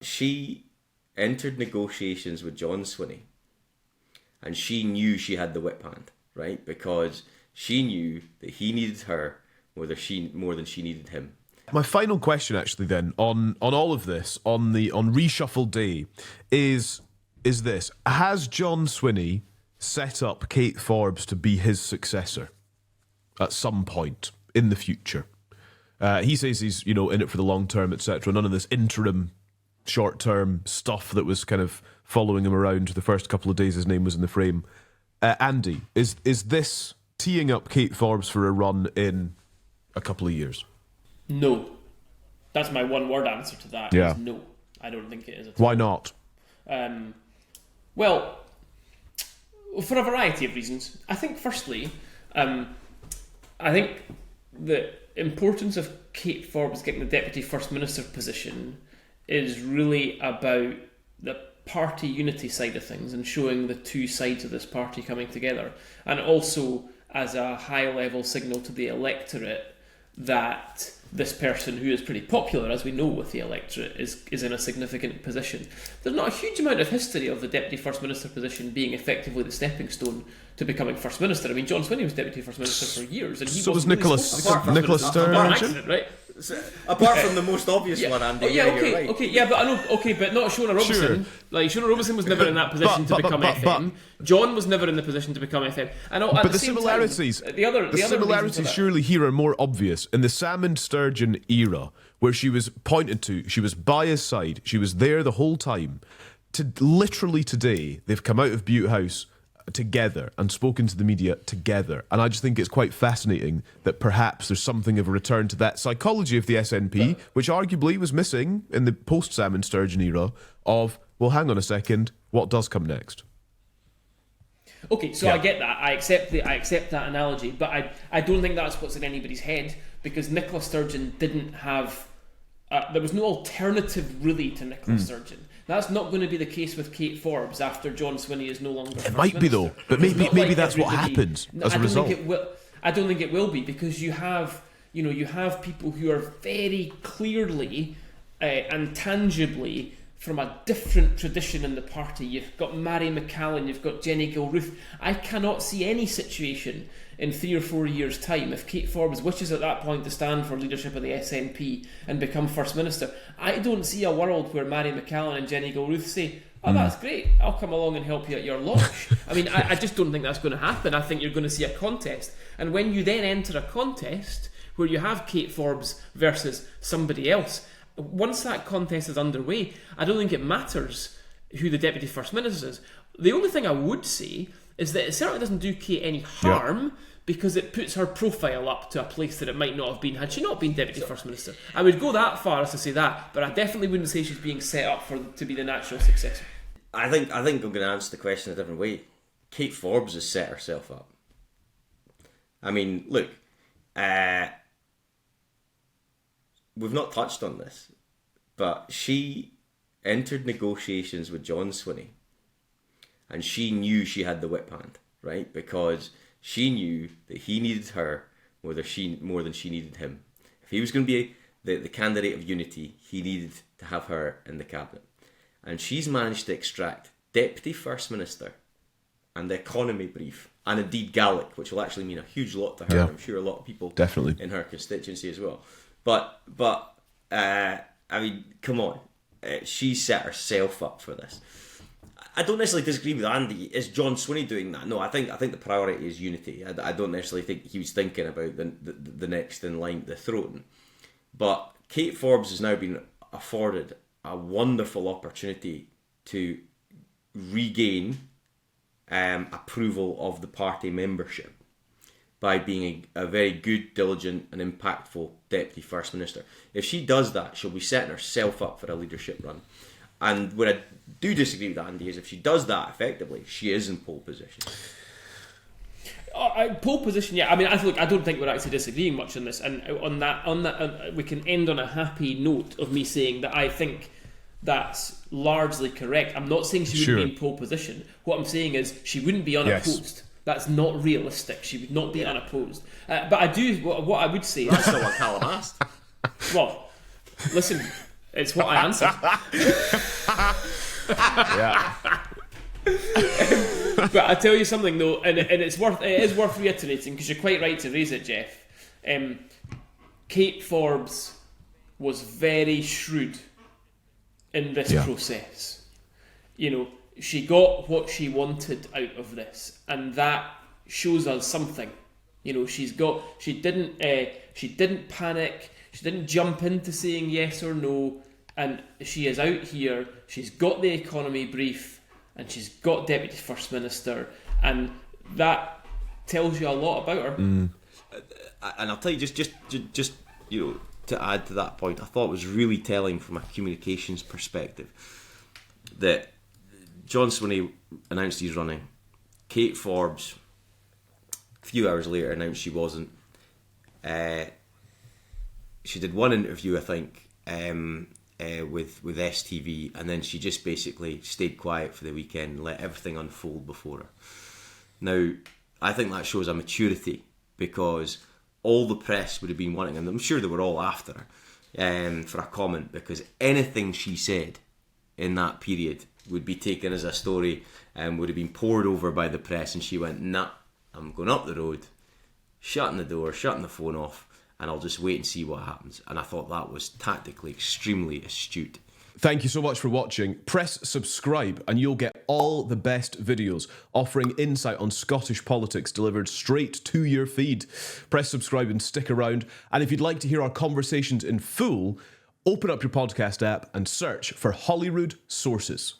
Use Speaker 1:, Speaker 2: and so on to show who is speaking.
Speaker 1: she entered negotiations with John Swinney, and she knew she had the whip hand, right? Because she knew that he needed her more than she needed him.
Speaker 2: My final question, actually, then on all of this, on reshuffle day, is this: has John Swinney set up Kate Forbes to be his successor at some point in the future? He says he's in it for the long term, etc. None of this interim, short term stuff that was kind of following him around the first couple of days his name was in the frame. Andy, is this teeing up Kate Forbes for a run in a couple of years?
Speaker 3: No. That's my one word answer to that.
Speaker 2: Yeah.
Speaker 3: Is no. I don't think it is at all.
Speaker 2: Why not?
Speaker 3: Well, for a variety of reasons. I think firstly, I think the importance of Kate Forbes getting the Deputy First Minister position is really about the party unity side of things and showing the two sides of this party coming together, and also as a high-level signal to the electorate that this person, who is pretty popular, as we know with the electorate, is in a significant position. There's not a huge amount of history of the Deputy First Minister position being effectively the stepping stone to becoming First Minister. I mean, John Swinney was Deputy First Minister for years, and he
Speaker 2: so was
Speaker 3: really
Speaker 2: Nicholas Sturgeon,
Speaker 3: right?
Speaker 1: Apart from the most obvious one, Andy.
Speaker 3: Okay,
Speaker 1: right.
Speaker 3: okay, yeah, but I know, okay, but not Shona Robinson.
Speaker 2: Sure.
Speaker 3: Like Shona Robinson was never in that position to become FM. John was never in the position to become FM. And
Speaker 2: but the similarities, similarities surely here are more obvious in the Salmond Sturgeon era, where she was pointed to, she was by his side, she was there the whole time. To literally today, they've come out of Butte House together and spoken to the media together, and I just think it's quite fascinating that perhaps there's something of a return to that psychology of the SNP, which arguably was missing in the post-Salmond Sturgeon era of, well, hang on a second, what does come next?
Speaker 3: Okay, so yeah. I get that. I accept that analogy, but I don't think that's what's in anybody's head, because Nicola Sturgeon didn't have there was no alternative really to Nicola Sturgeon. That's not going to be the case with Kate Forbes after John Swinney is no longer. It
Speaker 2: might be though, but maybe that's what happens as a result.
Speaker 3: I don't think it will be, because you have people who are very clearly and tangibly from a different tradition in the party. You've got Mary McCallan, you've got Jenny Gilruth. I cannot see any situation in 3 or 4 years' time, if Kate Forbes wishes at that point to stand for leadership of the SNP and become First Minister, I don't see a world where Mary McCallan and Jenny Gilruth say, oh, that's great, I'll come along and help you at your launch. I mean, I just don't think that's going to happen. I think you're going to see a contest. And when you then enter a contest where you have Kate Forbes versus somebody else, once that contest is underway, I don't think it matters who the Deputy First Minister is. The only thing I would say is that it certainly doesn't do Kate any harm, because it puts her profile up to a place that it might not have been had she not been Deputy First Minister. I would go that far as to say that, but I definitely wouldn't say she's being set up to be the natural successor.
Speaker 1: I think I'm going to answer the question a different way. Kate Forbes has set herself up. I mean, look, we've not touched on this, but she entered negotiations with John Swinney, and she knew she had the whip hand, right? Because she knew that he needed her more than she needed him. If he was going to be the candidate of unity, he needed to have her in the cabinet. And she's managed to extract Deputy First Minister and the economy brief, and indeed Gaelic, which will actually mean a huge lot to her. Yeah. I'm sure a lot of people definitely in her constituency as well. But I mean, come on, she set herself up for this. I don't necessarily disagree with Andy. Is John Swinney doing that? No, I think the priority is unity. I don't necessarily think he was thinking about the next in line, the throne. But Kate Forbes has now been afforded a wonderful opportunity to regain approval of the party membership by being a very good, diligent and impactful Deputy First Minister. If she does that, she'll be setting herself up for a leadership run. And where I do disagree with Andy is if she does that effectively, she is in pole position.
Speaker 3: Pole position, yeah. I mean, I don't think we're actually disagreeing much on this. And on that, we can end on a happy note of me saying that I think that's largely correct. I'm not saying she wouldn't be in pole position. What I'm saying is she wouldn't be unopposed. Yes. That's not realistic. She would not be unopposed. But I do. What I would say.
Speaker 1: That's not what Calum asked.
Speaker 3: Well, listen. It's what I answered.
Speaker 2: Yeah.
Speaker 3: But I tell you something though, and it is worth reiterating, because you're quite right to raise it, Geoff. Kate Forbes was very shrewd in this process. You know, she got what she wanted out of this, and that shows us something. You know, she didn't panic. She didn't jump into saying yes or no, and she is out here. She's got the economy brief, and she's got Deputy First Minister, and that tells you a lot about her.
Speaker 1: And I'll tell you, just you know, to add to that point, I thought it was really telling from a communications perspective that John Swinney announced he's running. Kate Forbes, a few hours later, announced she wasn't. She did one interview, I think, with STV, and then she just basically stayed quiet for the weekend and let everything unfold before her. Now, I think that shows a maturity, because all the press would have been wanting, and I'm sure they were all after her, for a comment, because anything she said in that period would be taken as a story and would have been poured over by the press, and she went, nah, I'm going up the road, shutting the door, shutting the phone off, and I'll just wait and see what happens. And I thought that was tactically extremely astute.
Speaker 2: Thank you so much for watching. Press subscribe and you'll get all the best videos offering insight on Scottish politics delivered straight to your feed. Press subscribe and stick around. And if you'd like to hear our conversations in full, open up your podcast app and search for Holyrood Sources.